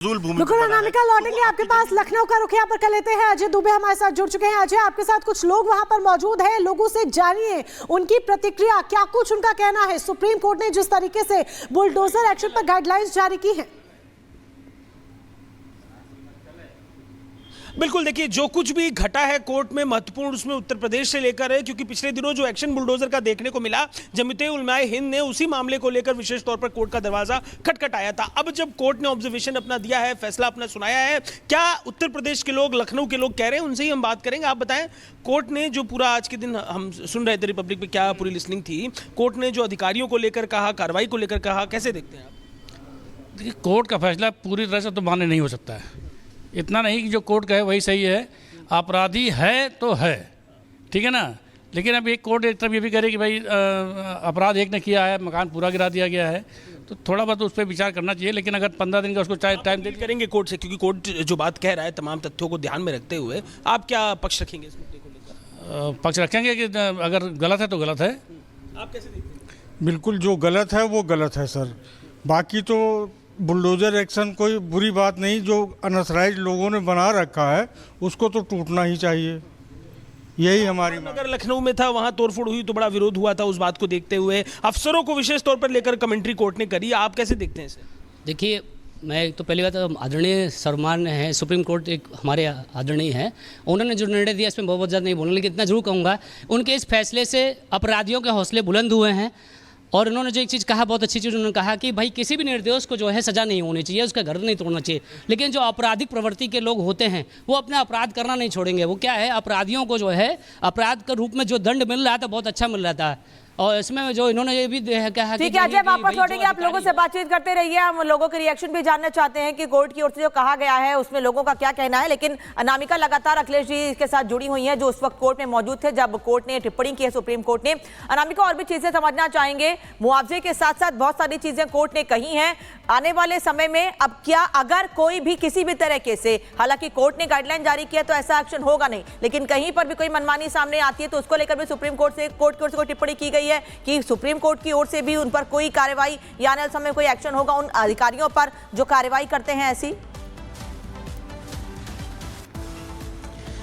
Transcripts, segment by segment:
बिल्कुल अनामिका, लौटेंगे आपके पास। लखनऊ का रुख यहाँ पर कर लेते हैं। अजय दुबे हमारे साथ जुड़ चुके हैं। अजय, आपके साथ कुछ लोग वहां पर मौजूद हैं, लोगों से जानिए उनकी प्रतिक्रिया, क्या कुछ उनका कहना है। सुप्रीम कोर्ट ने जिस तरीके से बुलडोजर एक्शन पर गाइडलाइंस जारी की हैं। बिल्कुल, देखिए जो कुछ भी घटा है कोर्ट में महत्वपूर्ण उसमें उत्तर प्रदेश से लेकर है, क्योंकि पिछले दिनों जो एक्शन बुलडोजर का देखने को मिला, जमीयत उलमाए हिंद ने उसी मामले को लेकर विशेष तौर पर कोर्ट का दरवाजा खटखटाया था। अब जब कोर्ट ने ऑब्जर्वेशन अपना दिया है, फैसला अपना सुनाया है, क्या उत्तर प्रदेश के लोग, लखनऊ के लोग कह रहे हैं, उनसे ही हम बात करेंगे। आप बताएं, कोर्ट ने जो पूरा आज के दिन हम सुन रहे थे रिपब्लिक पे, क्या पूरी लिसनिंग थी, कोर्ट ने जो अधिकारियों को लेकर कहा, कार्रवाई को लेकर कहा, कैसे देखते हैं आप? देखिए, कोर्ट का फैसला पूरी तरह से तो मान्य नहीं हो सकता है। इतना नहीं कि जो कोर्ट कहे वही सही है, अपराधी है तो है, ठीक है ना। लेकिन अब एक कोर्ट एक तरफ ये भी करे कि भाई अपराध एक ने किया है, मकान पूरा गिरा दिया गया है, तो थोड़ा बहुत उस पर विचार करना चाहिए। लेकिन अगर 15 दिन का उसको टाइम दे करेंगे कोर्ट से, क्योंकि कोर्ट जो बात कह रहा है तमाम तथ्यों को ध्यान में रखते हुए, आप क्या पक्ष रखेंगे इस मुद्दे को लेकर? पक्ष रखेंगे कि अगर गलत है तो गलत है। आप कैसे देखते हैं? बिल्कुल, जो गलत है वो गलत है सर। बाकी तो बुलडोजर एक्शन कोई बुरी बात नहीं, जो अनअथराइज्ड लोगों ने बना रखा है उसको तो टूटना ही चाहिए, यही हमारी। अगर लखनऊ में था, वहां तोड़फोड़ हुई तो बड़ा विरोध हुआ था, उस बात को देखते हुए अफसरों को विशेष तौर पर लेकर कमेंट्री कोर्ट ने करी। आप कैसे देखते हैं इसे? देखिए, मैं तो पहली बात आदरणीय सम्मान है, सुप्रीम कोर्ट एक हमारे आदरणीय हैं, उन्होंने जो निर्णय दिया इसमें बहुत ज़्यादा नहीं बोलूँ, लेकिन इतना जरूर कहूँगा, उनके इस फैसले से अपराधियों के हौसले बुलंद हुए हैं। और उन्होंने जो एक चीज़ कहा, बहुत अच्छी चीज़ उन्होंने कहा कि भाई किसी भी निर्दोष को जो है सज़ा नहीं होनी चाहिए, उसका घर नहीं तोड़ना चाहिए। लेकिन जो आपराधिक प्रवृत्ति के लोग होते हैं वो अपना अपराध करना नहीं छोड़ेंगे। वो क्या है, अपराधियों को जो है अपराध के रूप में जो दंड मिल रहा था बहुत अच्छा मिल रहा था। और इसमें जो इन्होंने ये भी कहा, ठीक है अजय, वापस लौटेंगे। आप लोगों से बातचीत करते रहिए, हम लोगों के रिएक्शन भी जानना चाहते हैं कि कोर्ट की ओर से जो कहा गया है उसमें लोगों का क्या कहना है। लेकिन अनामिका लगातार अखिलेश जी के साथ जुड़ी हुई हैं, जो उस वक्त कोर्ट में मौजूद थे जब कोर्ट ने टिप्पणी की है, सुप्रीम कोर्ट ने। अनामिका, और भी चीजें समझना चाहेंगे, मुआवजे के साथ साथ बहुत सारी चीजें कोर्ट ने कही हैं आने वाले समय में। अब क्या अगर कोई भी किसी भी तरीके से, हालांकि कोर्ट ने गाइडलाइन जारी किया तो ऐसा एक्शन होगा नहीं, लेकिन कहीं पर भी कोई मनमानी सामने आती है तो उसको लेकर भी सुप्रीम कोर्ट से, कोर्ट की ओर से कोई टिप्पणी की गई है कि सुप्रीम कोर्ट की ओर से भी उन पर कोई कार्रवाई या आने वाले समय कोई एक्शन होगा उन अधिकारियों पर जो कार्रवाई करते हैं ऐसी?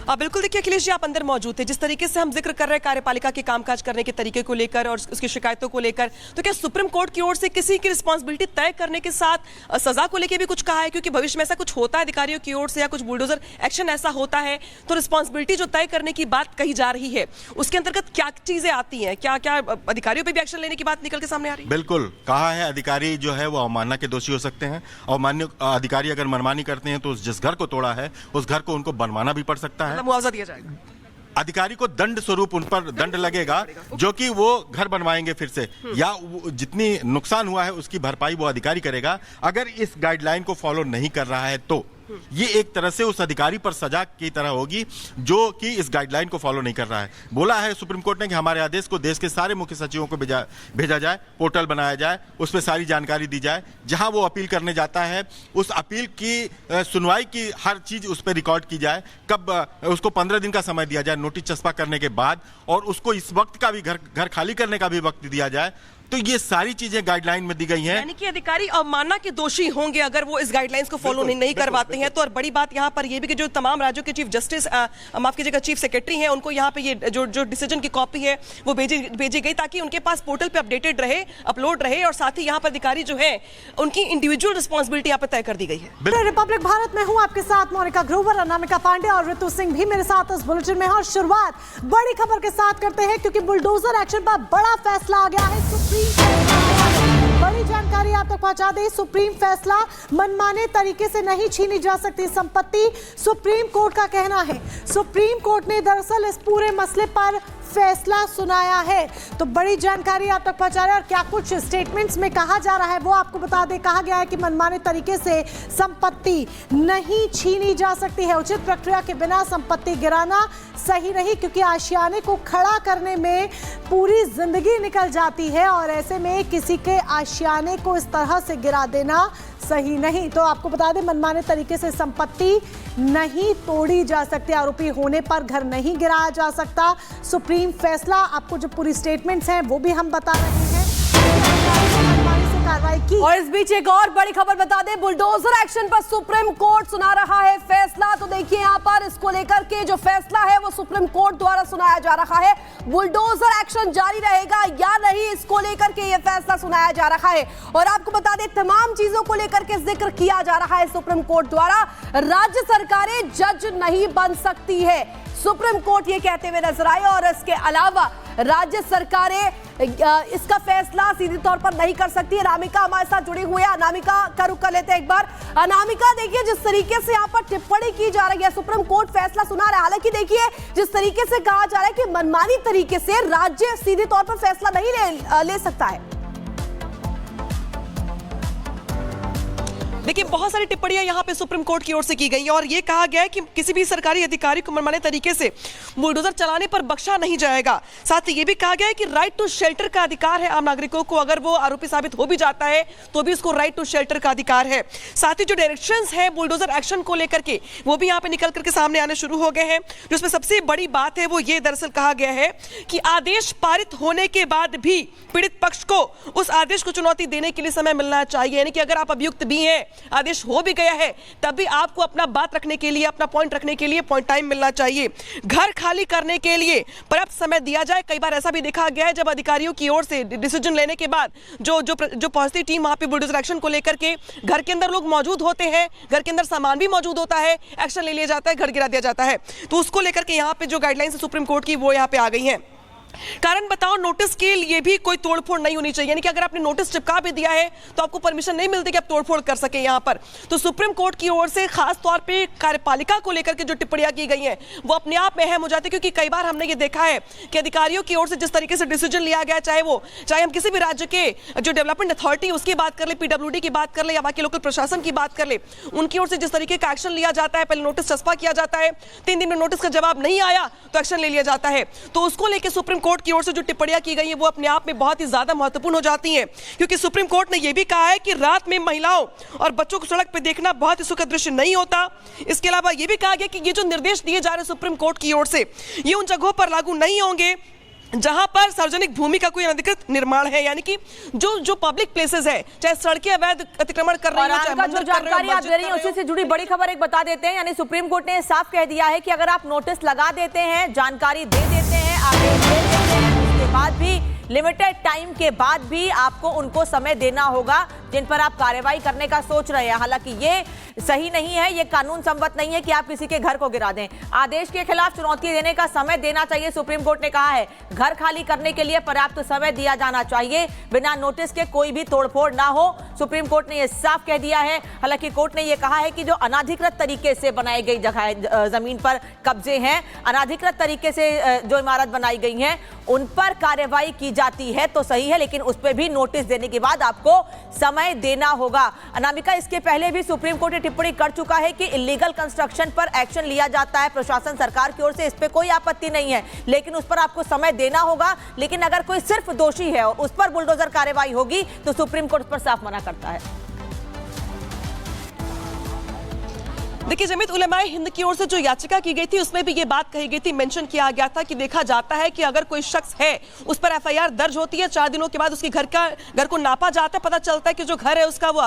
बिल्कुल, देखिए अखिलेश जी, आप अंदर मौजूद थे, जिस तरीके से हम जिक्र कर रहे हैं कार्यपालिका के कामकाज करने के तरीके को लेकर और उसकी शिकायतों को लेकर, तो क्या सुप्रीम कोर्ट की ओर से किसी की रिस्पांसिबिलिटी तय करने के साथ सजा को लेकर भी कुछ कहा है? क्योंकि भविष्य में ऐसा कुछ होता है अधिकारियों की ओर से या कुछ बुलडोजर एक्शन ऐसा होता है तो रिस्पांसिबिलिटी जो तय करने की बात कही जा रही है, उसके अंतर्गत क्या चीजें आती हैं? क्या क्या अधिकारियों पर भी एक्शन लेने की बात निकल के सामने आ रही है? बिल्कुल, कहा है अधिकारी जो है वो अवमानना के दोषी हो सकते हैं, और मान्य अधिकारी अगर मनमानी करते हैं तो जिस घर को तोड़ा है उस घर को उनको बनवाना भी पड़ सकता है, मुआवजा दिया जाएगा। अधिकारी को दंड स्वरूप उन पर दंड लगेगा, जो कि वो घर बनवाएंगे फिर से, या जितनी नुकसान हुआ है उसकी भरपाई वो अधिकारी करेगा। अगर इस गाइडलाइन को फॉलो नहीं कर रहा है तो ये एक तरह से उस अधिकारी पर सजा की तरह होगी जो कि इस गाइडलाइन को फॉलो नहीं कर रहा है। बोला है सुप्रीम कोर्ट ने कि हमारे आदेश को देश के सारे मुख्य सचिवों को भेजा जाए, पोर्टल बनाया जाए, उस पर सारी जानकारी दी जाए, जहां वो अपील करने जाता है उस अपील की सुनवाई की हर चीज उस पर रिकॉर्ड की जाए, कब उसको 15 दिन का समय दिया जाए नोटिस चस्पा करने के बाद, और उसको इस वक्त का भी घर खाली करने का भी वक्त दिया जाए। तो ये सारी चीजें गाइडलाइन में दी गई हैं। यानी कि अधिकारी अवमानना के दोषी होंगे अगर वो इस गाइडलाइंस को फॉलो नहीं करवाते हैं। तो और बड़ी बात यहाँ पर ये भी कि जो तमाम राज्यों के चीफ जस्टिस, माफ कीजिएगा, चीफ सेक्रेटरी हैं, उनको यहाँ पे ये जो डिसीजन की कॉपी है वो भेजी गई ताकि उनके पास पोर्टल पे अपडेटेड रहे, अपलोड रहे, और साथ ही यहाँ पर अधिकारी जो है उनकी इंडिविजुअल रिस्पॉन्सिबिलिटी यहाँ पे तय कर दी गई है। रिपब्लिक भारत में हूँ आपके साथ मोनिका ग्रोवर, अनामिका पांडे और ऋतु सिंह भी मेरे साथ इस बुलेटिन में। और शुरुआत बड़ी खबर के साथ करते हैं, क्योंकि बुलडोजर एक्शन पर बड़ा फैसला आ गया है। बड़ी जानकारी आप तक पहुंचा दें, सुप्रीम फैसला, मनमाने तरीके से नहीं छीनी जा सकती संपत्ति, सुप्रीम कोर्ट का कहना है। सुप्रीम कोर्ट ने दरअसल इस पूरे मसले पर फैसला सुनाया है, तो बड़ी जानकारी आप तक पहुंचा रहे हैं। और क्या कुछ स्टेटमेंट्स में कहा जा रहा है वो आपको बता दें। कहा गया है कि मनमाने तरीके से संपत्ति नहीं छीनी जा सकती है, उचित प्रक्रिया के बिना संपत्ति गिराना सही नहीं, क्योंकि आशियाने को खड़ा करने में पूरी जिंदगी निकल जाती है और ऐसे में किसी के आशियाने को इस तरह से गिरा देना सही नहीं। तो आपको बता दें, मनमाने तरीके से संपत्ति नहीं तोड़ी जा सकती, आरोपी होने पर घर नहीं गिराया जा सकता। सुप्रीम फैसला, आपको जो पूरी स्टेटमेंट्स हैं वो भी हम बता रहे हैं। कार्रवाई की। और इस बीच एक और बड़ी खबर बता दें, बुलडोजर एक्शन पर सुप्रीम कोर्ट सुना रहा है फैसला। तो देखिए यहाँ पर इसको लेकर के जो फैसला है वो सुप्रीम कोर्ट द्वारा सुनाया जा रहा है। बुलडोजर एक्शन जारी रहेगा या नहीं, इसको लेकर के ये फैसला सुनाया जा रहा है। और आपको बता दें, तमाम चीजों को लेकर के जिक्र किया जा रहा है सुप्रीम कोर्ट द्वारा। राज्य सरकारें जज नहीं बन सकती है, सुप्रीम कोर्ट ये कहते हुए नजर आए। और इसके अलावा राज्य सरकारें इसका फैसला सीधे तौर पर नहीं कर सकती। अनामिका हमारे साथ जुड़ी हुई है, अनामिका का रुख कर लेते हैं एक बार। अनामिका, देखिए जिस तरीके से यहाँ पर टिप्पणी की जा रही है, सुप्रीम कोर्ट फैसला सुना रहा है। हालांकि देखिए जिस तरीके से कहा जा रहा है कि मनमानी तरीके से राज्य सीधे तौर पर फैसला नहीं ले सकता है। देखिए बहुत सारी टिप्पणियां यहाँ पे सुप्रीम कोर्ट की ओर से की गई हैं और ये कहा गया है कि किसी भी सरकारी अधिकारी को मनमाने तरीके से बुलडोजर चलाने पर बख्शा नहीं जाएगा। साथ ही ये भी कहा गया है कि राइट टू शेल्टर का अधिकार है आम नागरिकों को, अगर वो आरोपी साबित हो भी जाता है तो भी उसको राइट टू शेल्टर का अधिकार है। साथ ही जो डायरेक्शंस है बुलडोजर एक्शन को लेकर के वो भी यहाँ पे निकल करके सामने आने शुरू हो गए हैं। जिसमें सबसे बड़ी बात है वो ये दरअसल कहा गया है कि आदेश पारित होने के बाद भी पीड़ित पक्ष को उस आदेश को चुनौती देने के लिए समय मिलना चाहिए। यानी कि अगर आप अभियुक्त भी हैं, आदेश हो भी गया है, तब भी आपको अपना बात रखने के लिए, अपना पॉइंट रखने के लिए पॉइंट टाइम मिलना चाहिए। घर खाली करने के लिए पर्याप्त समय दिया जाए। कई बार ऐसा भी देखा गया है जब अधिकारियों की ओर से डिसीजन लेने के बाद जो पहुंचती टीम वहां पे बुलडोजर एक्शन को लेकर के, घर के अंदर लोग मौजूद होते हैं, घर के अंदर सामान भी मौजूद होता है, एक्शन ले लिया जाता है, घर गिरा दिया जाता है। तो उसको लेकर के यहाँ पे जो गाइडलाइंस है सुप्रीम कोर्ट की वो यहाँ पे आ गई है। कारण बताओ नोटिस के लिए भी कोई तोड़फोड़ नहीं होनी चाहिए। यानी कि अगर आपने नोटिस चिपका भी दिया है तो आपको परमिशन नहीं मिलती कि आप तोड़फोड़ कर सके यहाँ पर। तो सुप्रीम कोर्ट की ओर से खास तौर पे कार्यपालिका को लेकर के जो टिप्पणियां की गई हैं वो अपने आप में अहम हो जाती है, क्योंकि कई बार हमने ये देखा है कि अधिकारियों की ओर से जिस तरीके से डिसीजन लिया गया, चाहे हम किसी भी राज्य के जो डेवलपमेंट अथॉरिटी उसकी बात कर ले, पीडब्ल्यूडी की बात कर ले या बाकी लोकल प्रशासन की बात कर ले, उनकी ओर से जिस तरीके का एक्शन लिया जाता है, पहले नोटिस चस्पा किया जाता है, 3 दिन में नोटिस का जवाब नहीं आया तो एक्शन ले लिया जाता है। तो उसको लेकर सुप्रीम कोर्ट की ओर से जो टिप्पणियां की गई है वो अपने आप में बहुत ही ज्यादा महत्वपूर्ण हो जाती हैं, क्योंकि सुप्रीम कोर्ट ने यह भी कहा है कि रात में महिलाओं और बच्चों को सड़क पर देखना बहुत ही सुखद दृश्य नहीं होता। इसके अलावा यह भी कहा गया कि ये जो निर्देश दिए जा रहे हैं सुप्रीम कोर्ट की ओर से, ये उन जगहों पर लागू नहीं होंगे जहां पर सार्वजनिक भूमि का कोई अनधिकृत निर्माण है। यानी कि जो पब्लिक प्लेसेस है, चाहे सड़कें अवैध अतिक्रमण कर रही हो, चाहे मंदिर जानकारी आप दे रही हैं उसी से जुड़ी बड़ी खबर एक बता देते हैं। यानी सुप्रीम कोर्ट ने साफ कह दिया है कि अगर आप नोटिस लगा देते हैं, जानकारी दे देते हैं, आदेश दे देते हैं, उसके बाद भी लिमिटेड टाइम के बाद भी आपको उनको समय देना होगा जिन पर आप कार्रवाई करने का सोच रहे हैं। हालांकि ये सही नहीं है, ये कानून सम्मत नहीं है कि आप किसी के घर को गिरा दें। आदेश के खिलाफ चुनौती देने का समय देना चाहिए, सुप्रीम कोर्ट ने कहा है। घर खाली करने के लिए पर्याप्त समय दिया जाना चाहिए, बिना नोटिस के कोई भी तोड़फोड़ ना हो, सुप्रीम कोर्ट ने यह साफ कह दिया है। हालांकि कोर्ट ने यह कहा है कि जो अनाधिकृत तरीके से बनाई गई जगह, जमीन पर कब्जे हैं, अनाधिकृत तरीके से जो इमारत बनाई गई है उन पर कार्रवाई की जाती है तो सही है, लेकिन उस पर भी नोटिस देने के बाद आपको समय देना होगा। अनामिका, इसके पहले भी सुप्रीम कोर्ट ने टिप्पणी कर चुका है कि इलीगल कंस्ट्रक्शन पर एक्शन लिया जाता है प्रशासन सरकार की ओर से, इस पे कोई आपत्ति नहीं है, लेकिन उस पर आपको समय देना होगा। लेकिन अगर कोई सिर्फ दोषी है और उस पर बुलडोजर कार्रवाई होगी तो सुप्रीम कोर्ट उस पर साफ मना करता है। देखिए, जमीयत उलेमाए हिंद की ओर से जो याचिका की गई थी उसमें भी ये बात कही गई थी, मेंशन किया गया था कि देखा जाता है कि अगर कोई शख्स है उस पर एफआईआर दर्ज होती है, 4 दिनों के बाद उसके घर को नापा जाता है, पता चलता है कि जो घर है उसका वो